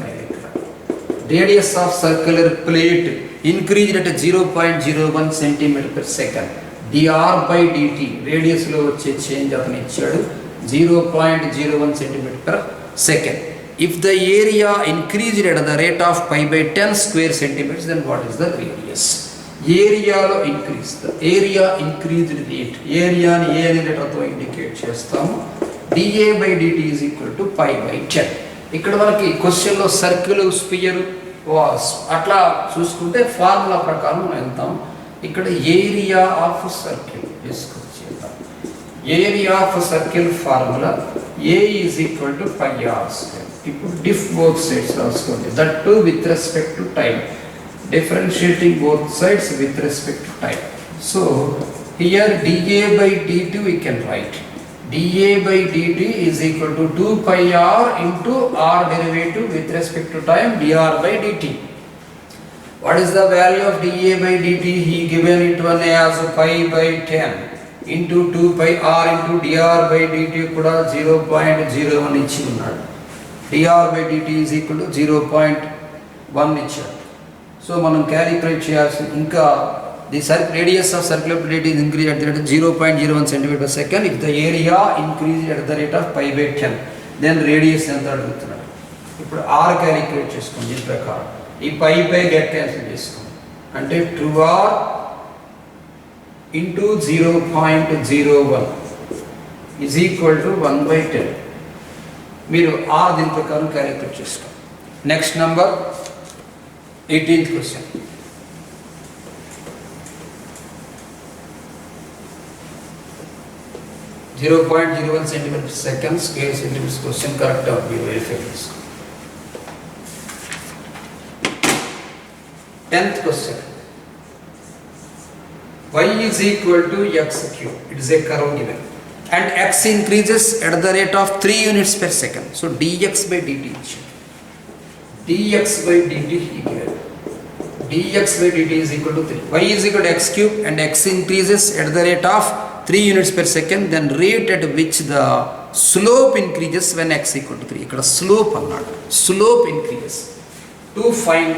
radius of circular plate increased at a 0.01 centimeter per second. dr by dt radius lo vache change atani ichadu 0.01 centimeter per second. If the area increased at the rate of pi by 10 square centimeters, then what is the radius? Area lo increase. The area increased rate. Area ni a ani letter tho indicate chestamu. dA by dt is equal to pi by 10. ఇక్కడ మనకి question లో circle spear అట్లా చూసుకుంటే formula ప్రకారం వెళ్తాం. ఇక్కడ area of circle discuss చేద్దాం. Area of circle formula A is equal to pi r square. ఇప్పుడు diff both sides రాసుకోండి. That too with respect to time. Differentiating both sides with respect to time. So here dA by dt we can write. dA by dt is equal to 2 pi r into r derivative with respect to time dr by dt. What is the value of dA by dt? He given it one as pi by 10 into 2 pi r into dr by dt kuda 0.01 ichi unnadu. dr by dt is equal to 0.1 ichadu. So manam calculate cheyalsi inka the radius of circular plate is increased at the rate of 0.01 centimeter per second. If the area increased at the rate of pi by 10, then radius enta adugutunnadu. Ippudu r calculate chesukondi ee prakaram ee pi by get cancel chesukondi ante 2r into 0.01 is equal to 1 by 10. మీరు are దీని ప్రకారం calculate చేసుకోండి. Next number 18th question. (0.01 centimeters per second square centimeters question correct or be verified this. 10th question. Y is equal to x cube. It is a curve given and x increases at the rate of 3 units per second. So dx by dt dx by dt given. Dx by dt is equal to 3. Y is equal to x cube and x increases at the rate of 3 units per second, then rate at which the slope increases when x equal to 3. ఇక్కడ slope అన్నాడు. Slope increases. To find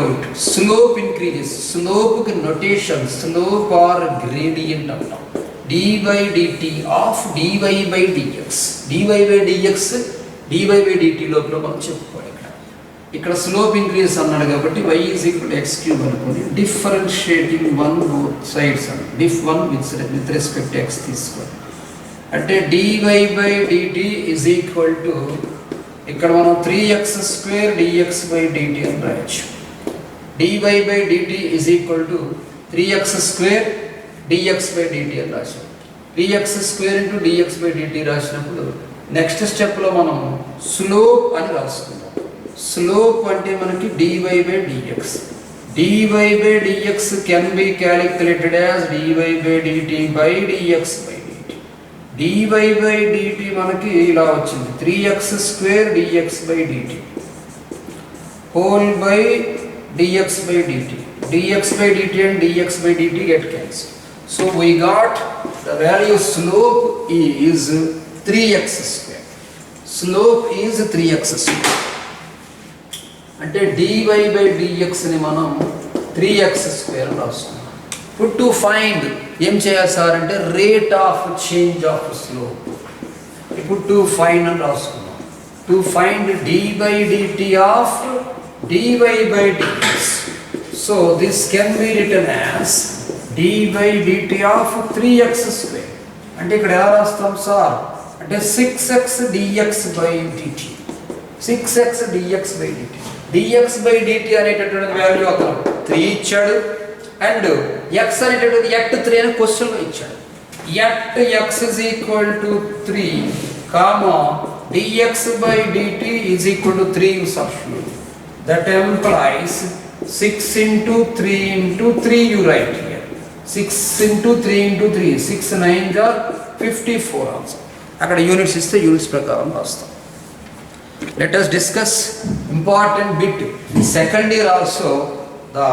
out slope increases. Slope కి notation slope or gradient అంటాం. dy dt of dy by dx. dy by dx dy by dt లోపల మనం చెప్పుకోవాలి. ఇక్కడ slope increase అన్నాడు కాబట్టి y is equal to x cube అనుకోండి. Differentiating 1 both sides అని diff 1 with respect to x తీసుకోండి. అంటే dy by dt is equal to ఇక్కడ మనం 3x square dx by dt అని రాయొచ్చు. dy by dt is equal to 3x square dx by dt అని రాసాం. 3x square into dx by dt రాసినప్పుడు next స్టెప్లో మనం స్లోప్ అని రాసుకుందాం. స్లోప్ అంటే మనకి dy by dx. dy by dx can be calculated as dy by dt by dx by dt. dy by dt మనకి ఇలా వచ్చింది 3x square dx by dt whole by dx by dt. dx by dt and dx by dt get cancelled. So we got the value slope is 3x square. Slope is 3x square. అంటే dy by dx ని మనం 3x square రాస్తున్నాం. ఇప్పుడు to find ఏం చేయాలి sir అంటే rate of change of slope. ఇప్పుడు to find అని రాసుకున్నాం. To find dy by dt of dy by dx. So this can be written as dy by dt of 3x square. అంటే ఇక్కడ ఎలా రాస్తాం సార్ అంటే 6x dx by dt. 6x dx by dt. dx by dt అనేటటువంటి value అక్కడ 3 ఇచ్చాడు and x అనేటటువంటి at 3 అని క్వశ్చన్లో ఇచ్చాడు. At x is equal to 3 comma dx by dt is equal to 3 you substitute. That implies 6 into 3 into 3 you write here. 6 into 3 into 3 6 9s are 54 answer. అక్కడ units ఇస్తే units ప్రకారం రాస్తాం. Let us discuss important bit in second year also. The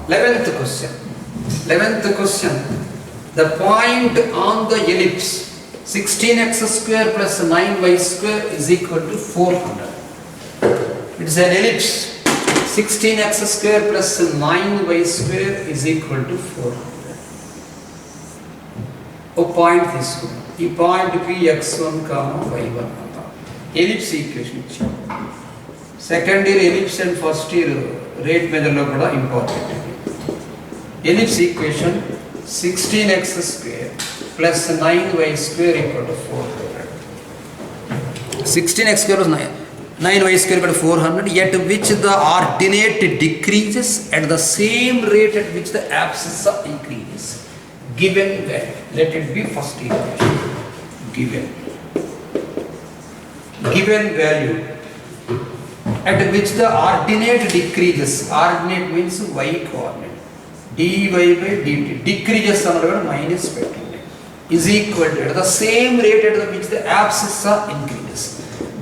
11th question. 11th question. The point on the ellipse 16x square plus 9y square is equal to 400. It is an ellipse. 16x square plus 9y square is equal to 400. A point this one. ఈ point కి x1, y1 అంటాం. Ellipse equation ఇచ్చాం. Second year ellipse and first year rate మెథడ్లో కూడా important. Ellipse equation 16x square plus 9y square equal to 400. 16x square was 9y square equal to 400, yet which the ordinate decreases at the same rate at which the abscissa increases. Given value. Let it be first equation. Given value at which the ordinate decreases. Ordinate means y coordinate. dy by dt decreases minus పెట్టండి is equal to at the same rate at which the abscissa increases.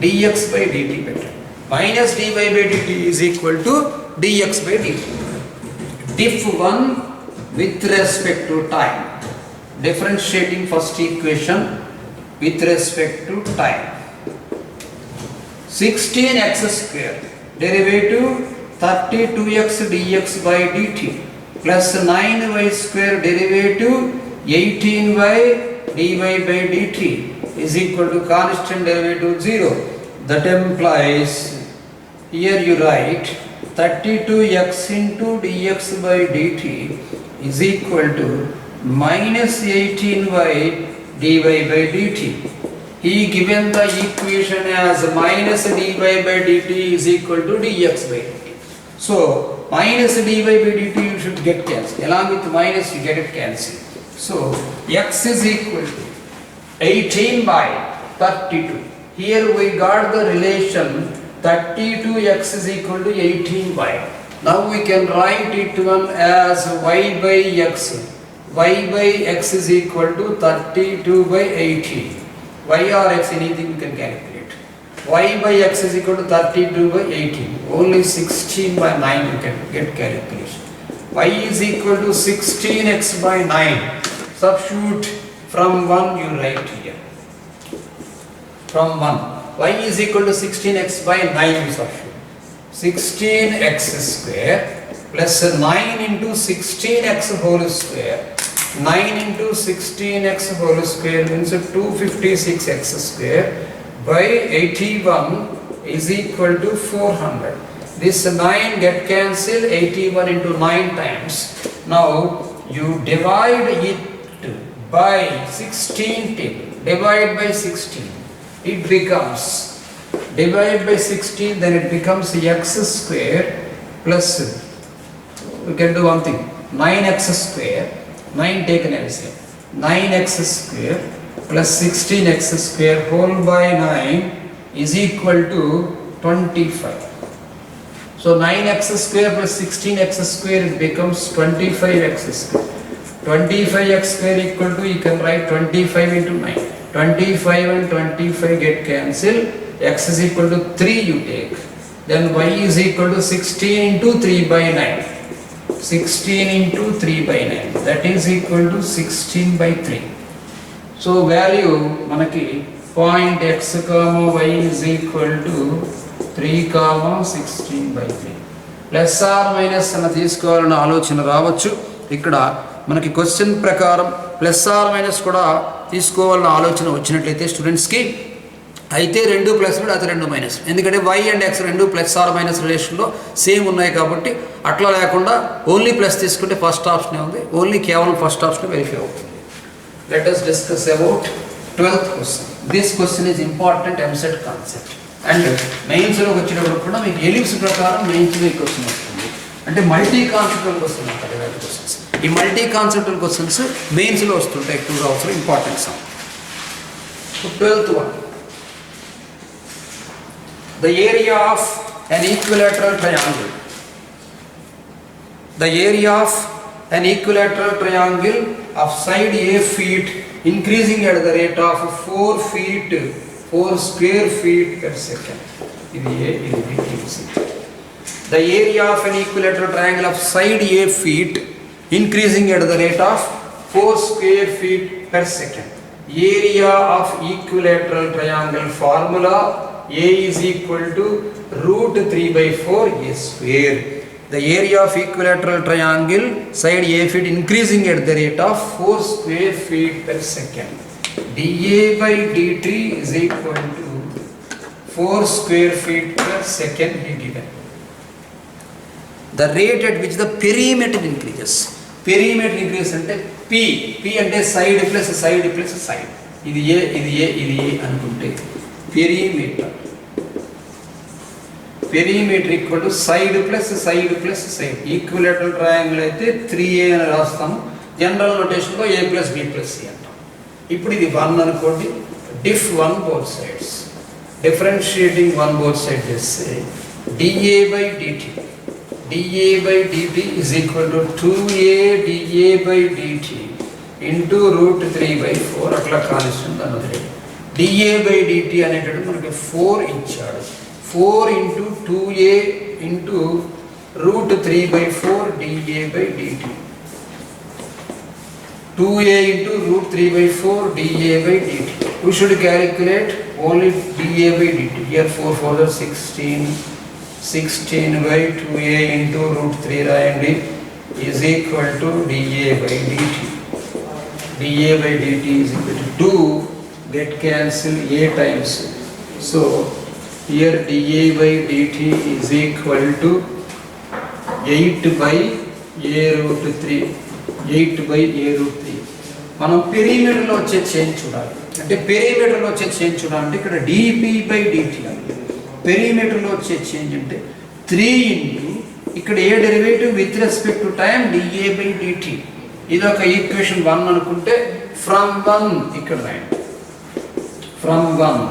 dx by dt పెట్టండి minus dy by dt is equal to dx by dt. Diff 1 with respect to time. Differentiating first equation with respect to time. 16x square derivative 32x dx by dt plus 9y square derivative 18y dy by dt is equal to constant derivative 0. That implies here you write 32x into dx by dt is equal to minus 18y dy by dt. He given the equation as minus dy by dt is equal to dx by dt. So minus dy by dt you should get cancelled. Along with minus you get it cancelled. So x is equal to 18 by 32. Here we got the relation 32x is equal to 18y. Now we can write it one as y by x. Y by x is equal to 32 by 18. Y or x, anything you can calculate. Y by x is equal to 32 by 18. Only 16 by 9 you can get calculation. Y is equal to 16x by 9. Substitute from 1 you write here. From 1. Y is equal to 16x by 9 you substitute. 16x square plus 9 into 16x whole square. 9 into 16x whole square means 256x square by 81 is equal to 400. This 9 get cancelled, 81 into 9 times. Now you divide it by 16 table. Divide by 16. It becomes, divide by 16, then it becomes x square plus, we can do one thing, 9x square. 9 taken LCM, 9x square plus 16x square whole by 9 is equal to 25. So 9x square plus 16x square it becomes 25x square. 25x square equal to, you can write 25 into 9. 25 and 25 get cancelled. X is equal to 3 you take. Then y is equal to 16 into 3 by 9. 16 into 3 by 9, that is equal to 16 by 3. So value manaki point x comma y is equal to 3 comma 16 by 3. Plus or minus అన్న తీసుకోవాలన్న ఆలోచన రావచ్చు. ఇక్కడ మనకి question ప్రకారం plus are minus కూడా తీసుకోవాలన్న ఆలోచన వచ్చినట్లయితే స్టూడెంట్స్కి అయితే 2 ప్లస్ అది 2 మైనస్, ఎందుకంటే y అండ్ x రెండు ప్లస్ ఆర్ మైనస్ రిలేషన్లో సేమ్ ఉన్నాయి కాబట్టి అట్లా లేకుండా ఓన్లీ ప్లస్ తీసుకుంటే ఫస్ట్ ఆప్షనే ఉంది, ఓన్లీ కేవలం ఫస్ట్ ఆప్షన్ వెరిఫై అవుతుంది. Let us discuss about 12th question. This question is important MSET concept and మెయిన్స్లో వచ్చేటప్పుడు కూడా మీకు ఎలిప్స్ ప్రకారం మెయిన్స్లో ఈ క్వశ్చన్ వస్తుంది. అంటే మల్టీ కాన్సెప్టువల్ క్వశ్చన్ అంటారు ఇలాంటి క్వశ్చన్స్. ఈ మల్టీ కాన్సెప్టువల్ క్వశ్చన్స్ మెయిన్స్లో వస్తుంటాయి ఎక్కువగా అవసరం importance. 12th one. The area of an equilateral triangle. The area of an equilateral triangle of side A feet increasing at the rate of 4 square feet per second. The area of an equilateral triangle of side A feet increasing at the rate of 4 square feet per second. Area of equilateral triangle formula A is equal to root 3 by 4 A square. The area of equilateral triangle side A feet increasing at the rate of 4 square feet per second. dA by dt is equal to 4 square feet per second given. The rate at which the perimeter increases. Perimeter increases అంటే P అంటే side plus side plus side. ఇది A అనుకుంటే perimeter equal to side plus side plus side. Equilateral triangle అయితే 3A అని రాస్తాము. General నోటేషన్లో A plus B plus C అంటాం. ఇప్పుడు ఇది 1 అనుకోండి, diff 1 both sides. Differentiating 1 both sides చేస్తే dA by dt. dA by dt is equal to 2A dA by dt into root 3 by 4. అట్లా కానిస్తుంది అన్నది. dA by dt అనేటప్పుడు మనకి 4 ఇచ్చాడు. 4 into 2A into root 3 by 4 dA by dt. 2A into root 3 by 4 dA by dt. We should calculate only dA by dt. Here 4 4 are 16 by 2A into root 3 రాయండి is equal to dA by dt. dA by dt is equal to 2 get cancel A times. So here dA by dt is equal to 8 by A root 3 8/a√3. మనం పెరిమీటర్లో వచ్చే change చూడాలి. అంటే పెరిమీటర్లో వచ్చే change చూడాలంటే ఇక్కడ dp/dt పెరిమీటర్లో వచ్చే change అంటే 3 into ఇక్కడ a derivative with respect to time dA/dt. ఇది ఒక ఈక్వేషన్ 1 అనుకుంటే ఫ్రమ్ 1 ఇక్కడ రాయండి. From 1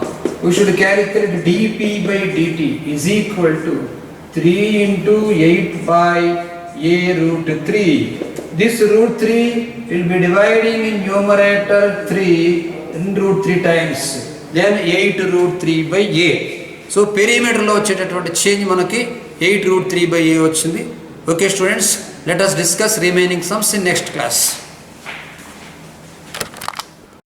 we should calculate dp/dt is equal to 3 into 8/a√3. This √3 will be dividing in numerator 3 in √3 times, then 8√3/a. So పెరిమీటర్లో వచ్చేటటువంటి change మనకి 8√3/a వచ్చింది. Okay students, let us discuss remaining sums in next class.